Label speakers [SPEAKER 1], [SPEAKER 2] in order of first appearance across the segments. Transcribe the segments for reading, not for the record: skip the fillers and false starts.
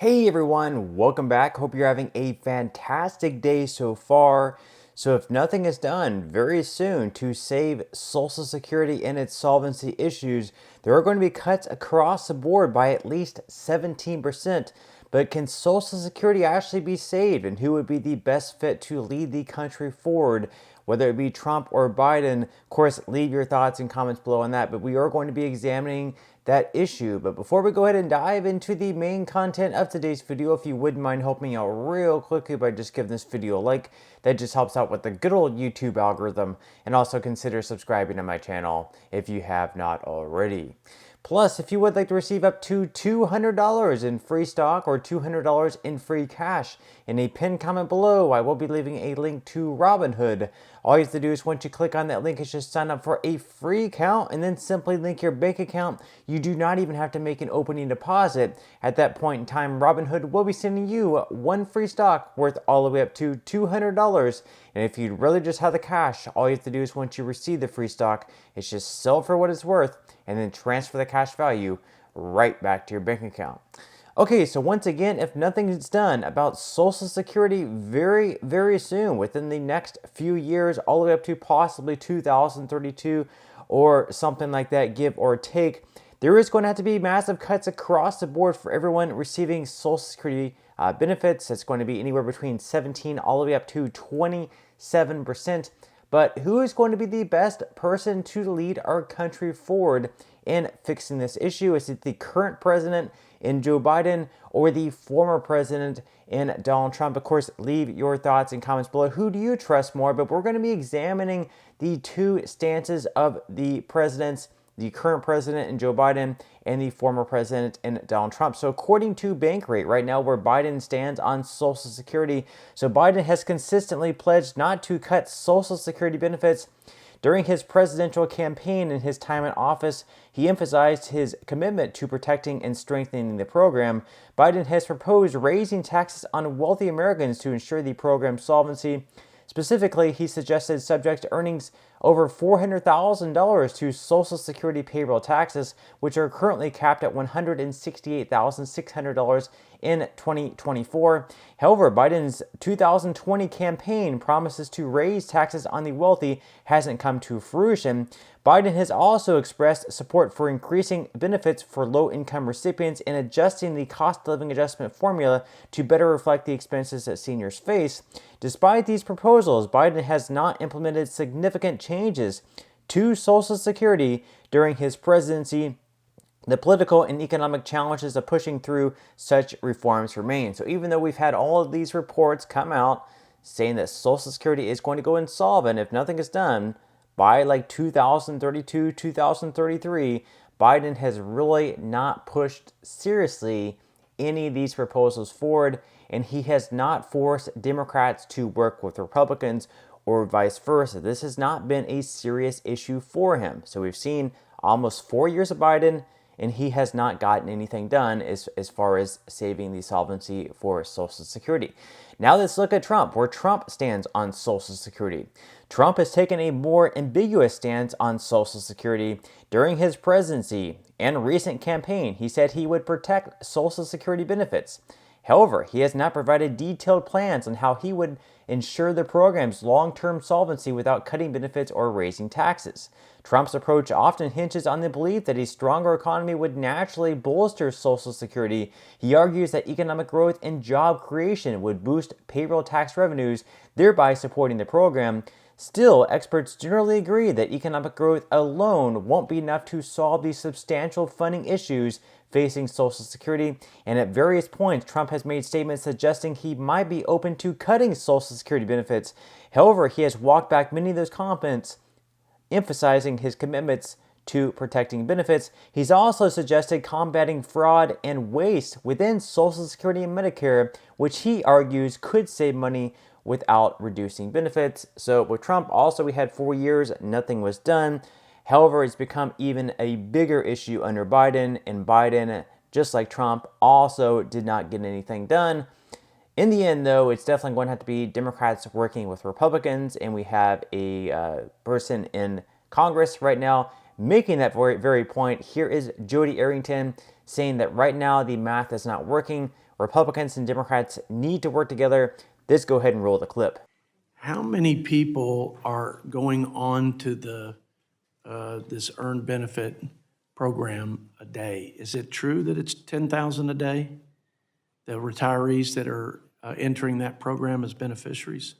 [SPEAKER 1] Hey everyone, welcome back. Hope you're having a fantastic day so far. So if nothing is done very soon to save Social Security and its solvency issues, there are going to be cuts across the board by at least 17%. But can Social Security actually be saved, and who would be the best fit to lead the country forward? Whether it be Trump or Biden, of course, leave your thoughts and comments below on that. But we are going to be examining that issue. But before we go ahead and dive into the main content of today's video, if you wouldn't mind helping me out real quickly by just giving this video a like, that just helps out with the good old YouTube algorithm. And also consider subscribing to my channel if you have not already. Plus, if you would like to receive up to $200 in free stock or $200 in free cash, in a pinned comment below, I will be leaving a link to Robinhood. All you have to do is once you click on that link, is just sign up for a free account and then simply link your bank account. You do not even have to make an opening deposit. At that point in time, Robinhood will be sending you one free stock worth all the way up to $200. And if you really just have the cash, all you have to do is once you receive the free stock, is just sell for what it's worth and then transfer the cash value right back to your bank account. Okay, so once again, if nothing is done about Social Security very soon, within the next few years, all the way up to possibly 2032 or something like that, give or take, there is going to have to be massive cuts across the board for everyone receiving Social Security benefits. It's going to be anywhere between 17 all the way up to 27%. But who is going to be the best person to lead our country forward in fixing this issue? Is it the current president in Joe Biden or the former president in Donald Trump? Of course, leave your thoughts and comments below. Who do you trust more? But we're going to be examining the two stances of the presidents, the current president in Joe Biden and the former president in Donald Trump. So according to Bankrate, right now where Biden stands on Social Security, so Biden has consistently pledged not to cut Social Security benefits. During his presidential campaign and his time in office, he emphasized his commitment to protecting and strengthening the program. Biden has proposed raising taxes on wealthy Americans to ensure the program's solvency. Specifically, he suggested subject to earnings over $400,000 to Social Security payroll taxes, which are currently capped at $168,600 in 2024. However, Biden's 2020 campaign promises to raise taxes on the wealthy hasn't come to fruition. Biden has also expressed support for increasing benefits for low-income recipients and adjusting the cost of living adjustment formula to better reflect the expenses that seniors face. Despite these proposals, Biden has not implemented significant changes to Social Security during his presidency. The political and economic challenges of pushing through such reforms remain. So even though we've had all of these reports come out saying that Social Security is going to go insolvent if nothing is done by like 2032, 2033, Biden has really not pushed seriously any of these proposals forward, and he has not forced Democrats to work with Republicans or vice versa. This has not been a serious issue for him. So we've seen almost 4 years of Biden, and he has not gotten anything done as far as saving the solvency for Social Security. Now let's look at Trump, where Trump stands on Social Security. Trump has taken a more ambiguous stance on Social Security. During his presidency and recent campaign, he said he would protect Social Security benefits. However, he has not provided detailed plans on how he would ensure the program's long-term solvency without cutting benefits or raising taxes. Trump's approach often hinges on the belief that a stronger economy would naturally bolster Social Security. He argues that economic growth and job creation would boost payroll tax revenues, thereby supporting the program. Still, experts generally agree that economic growth alone won't be enough to solve the substantial funding issues facing Social Security, and at various points, Trump has made statements suggesting he might be open to cutting Social Security benefits. However, he has walked back many of those comments, emphasizing his commitments to protecting benefits. He's also suggested combating fraud and waste within Social Security and Medicare, which he argues could save money without reducing benefits. So with Trump, also we had 4 years, nothing was done. However, it's become even a bigger issue under Biden, and Biden, just like Trump, also did not get anything done. In the end, though, it's definitely going to have to be Democrats working with Republicans, and we have a person in Congress right now making that very point. Here is Jody Arrington saying that right now the math is not working. Republicans and Democrats need to work together. Let's go ahead and roll the clip.
[SPEAKER 2] How many people are going on to the this earned benefit program a day? Is it true that it's 10,000 a day? The retirees that are entering that program as beneficiaries?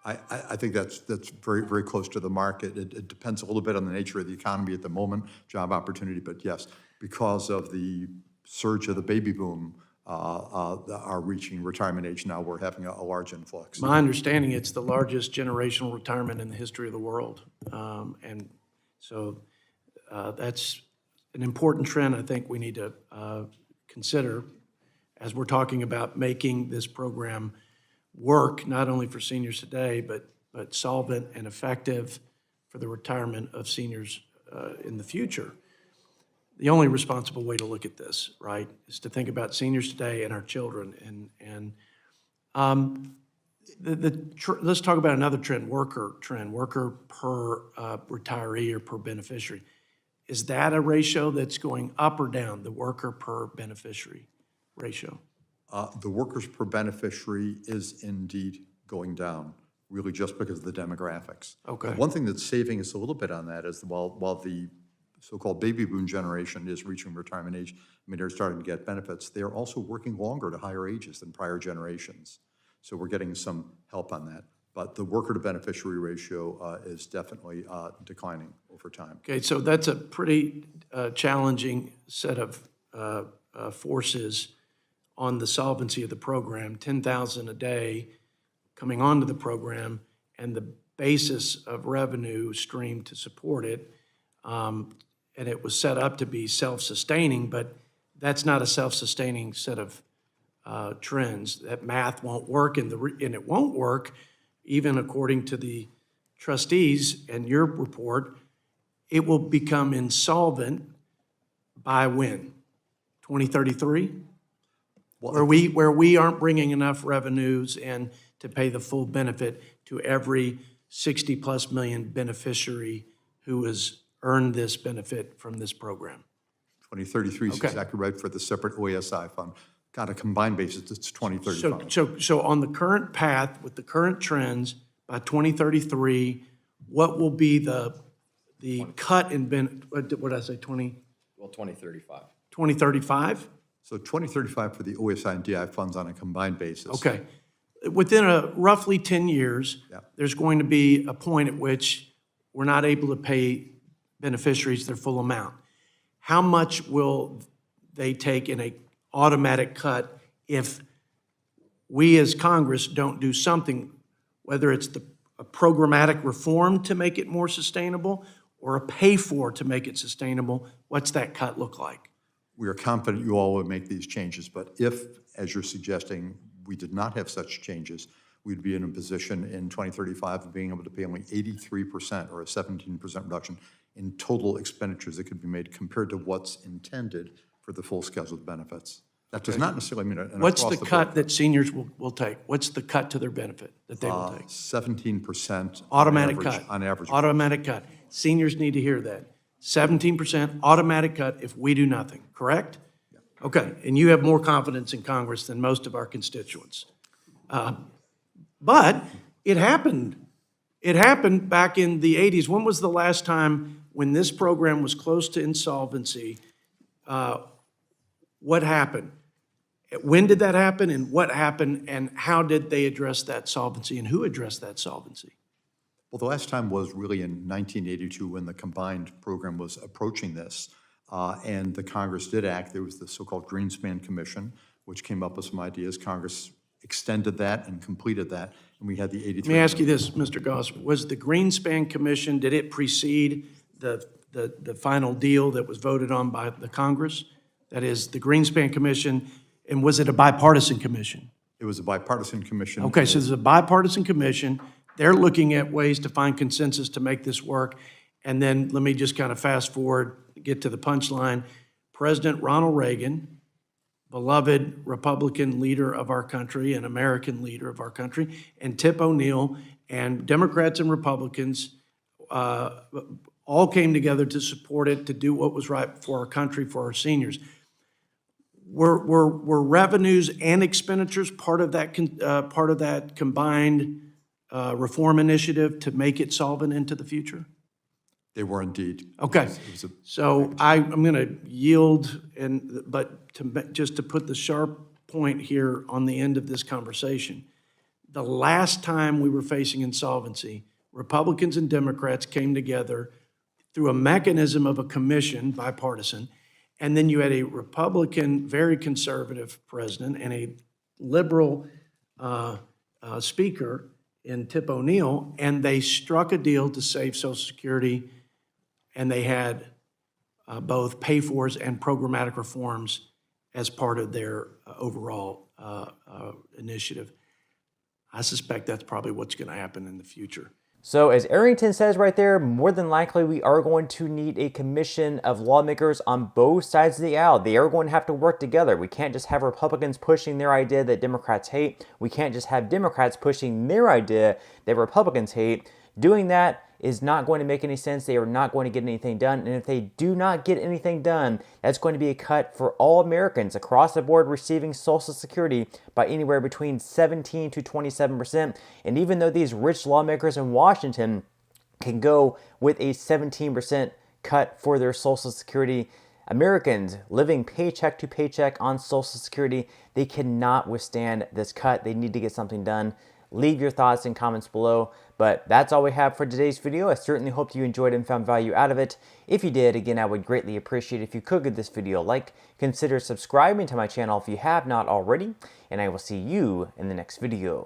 [SPEAKER 3] I think that's very, very close to the market. It depends a little bit on the nature of the economy at the moment, job opportunity, but yes, because of the surge of the baby boom, are reaching retirement age now, we're having a large influx.
[SPEAKER 2] My understanding, it's the largest generational retirement in the history of the world. And so that's an important trend I think we need to consider as we're talking about making this program work, not only for seniors today, but solvent and effective for the retirement of seniors in the future. The only responsible way to look at this, right, is to think about seniors today and our children. Let's talk about another trend, worker per retiree or per beneficiary. Is that a ratio that's going up or down, the worker per beneficiary ratio?
[SPEAKER 3] The workers per beneficiary is indeed going down, really just because of the demographics.
[SPEAKER 2] Okay.
[SPEAKER 3] One thing that's saving us a little bit on that is while the so-called baby boom generation is reaching retirement age, I mean, they're starting to get benefits, they're also working longer to higher ages than prior generations. So we're getting some help on that. But the worker to beneficiary ratio is definitely declining over time.
[SPEAKER 2] Okay, so that's a pretty challenging set of forces on the solvency of the program. 10,000 a day coming onto the program and the basis of revenue stream to support it. And it was set up to be self-sustaining, but that's not a self-sustaining set of trends. That math won't work, and it won't work even according to the trustees and your report. It will become insolvent by when? 2033?
[SPEAKER 3] Well,
[SPEAKER 2] where we aren't bringing enough revenues in to pay the full benefit to every 60+ million beneficiary who has earned this benefit from this program.
[SPEAKER 3] 2033 is exactly right for the separate OSI fund. On a combined basis, it's 2035.
[SPEAKER 2] So on the current path with the current trends, by 2033, what will be the cut in what did I say?
[SPEAKER 4] 2035.
[SPEAKER 2] 2035?
[SPEAKER 3] So 2035 for the OSI and DI funds on a combined basis.
[SPEAKER 2] Okay. Within roughly 10 years, there's going to be a point at which we're not able to pay beneficiaries their full amount. How much will they take in a automatic cut if we as Congress don't do something, whether it's a programmatic reform to make it more sustainable or a pay for to make it sustainable? What's that cut look like?
[SPEAKER 3] We are confident you all would make these changes, but if, as you're suggesting, we did not have such changes, we'd be in a position in 2035 of being able to pay only 83% or a 17% reduction in total expenditures that could be made compared to what's intended for the full scheduled benefits. That does not necessarily mean an
[SPEAKER 2] What's the
[SPEAKER 3] across
[SPEAKER 2] cut
[SPEAKER 3] board.
[SPEAKER 2] that seniors will take? What's the cut to their benefit that they will take?
[SPEAKER 3] 17%
[SPEAKER 2] Automatic
[SPEAKER 3] on average,
[SPEAKER 2] cut.
[SPEAKER 3] on average.
[SPEAKER 2] Automatic cut. Seniors need to hear that. 17% automatic cut if we do nothing, correct? Yeah. Okay, and you have more confidence in Congress than most of our constituents. But it happened. It happened back in the 80s. When was the last time when this program was close to insolvency? What happened? When did that happen, and what happened, and how did they address that solvency, and who addressed that solvency?
[SPEAKER 3] Well, the last time was really in 1982 when the combined program was approaching this, and the Congress did act. There was the so-called Greenspan Commission, which came up with some ideas. Congress extended that and completed that, and we had the 83.
[SPEAKER 2] Let me ask you this, Mr. Goss. Was the Greenspan Commission, did it precede the final deal that was voted on by the Congress? That is, the Greenspan Commission, and was it a bipartisan commission?
[SPEAKER 3] It was a bipartisan commission.
[SPEAKER 2] Okay, so there's a bipartisan commission. They're looking at ways to find consensus to make this work. And then let me just kind of fast forward, get to the punchline. President Ronald Reagan, beloved Republican leader of our country and American leader of our country, and Tip O'Neill, and Democrats and Republicans all came together to support it, to do what was right for our country, for our seniors. Were revenues and expenditures part of that, combined reform initiative to make it solvent into the future?
[SPEAKER 3] They were indeed.
[SPEAKER 2] Okay,
[SPEAKER 3] It was a-
[SPEAKER 2] so I'm going to yield, but just to put the sharp point here on the end of this conversation, the last time we were facing insolvency, Republicans and Democrats came together through a mechanism of a commission, bipartisan, and then you had a Republican, very conservative president and a liberal speaker in Tip O'Neill, and they struck a deal to save Social Security, and they had both pay-fors and programmatic reforms as part of their overall initiative. I suspect that's probably what's going to happen in the future.
[SPEAKER 1] So as Arrington says right there, more than likely we are going to need a commission of lawmakers on both sides of the aisle. They are going to have to work together. We can't just have Republicans pushing their idea that Democrats hate. We can't just have Democrats pushing their idea that Republicans hate. Doing that is not going to make any sense. They are not going to get anything done. And if they do not get anything done, that's going to be a cut for all Americans across the board receiving Social Security by anywhere between 17 to 27%. And even though these rich lawmakers in Washington can go with a 17% cut for their Social Security, Americans living paycheck to paycheck on Social Security, they cannot withstand this cut. They need to get something done. Leave your thoughts and comments below. But that's all we have for today's video. I certainly hope you enjoyed and found value out of it. If you did, again, I would greatly appreciate if you could give this video a like. Consider subscribing to my channel if you have not already. And I will see you in the next video.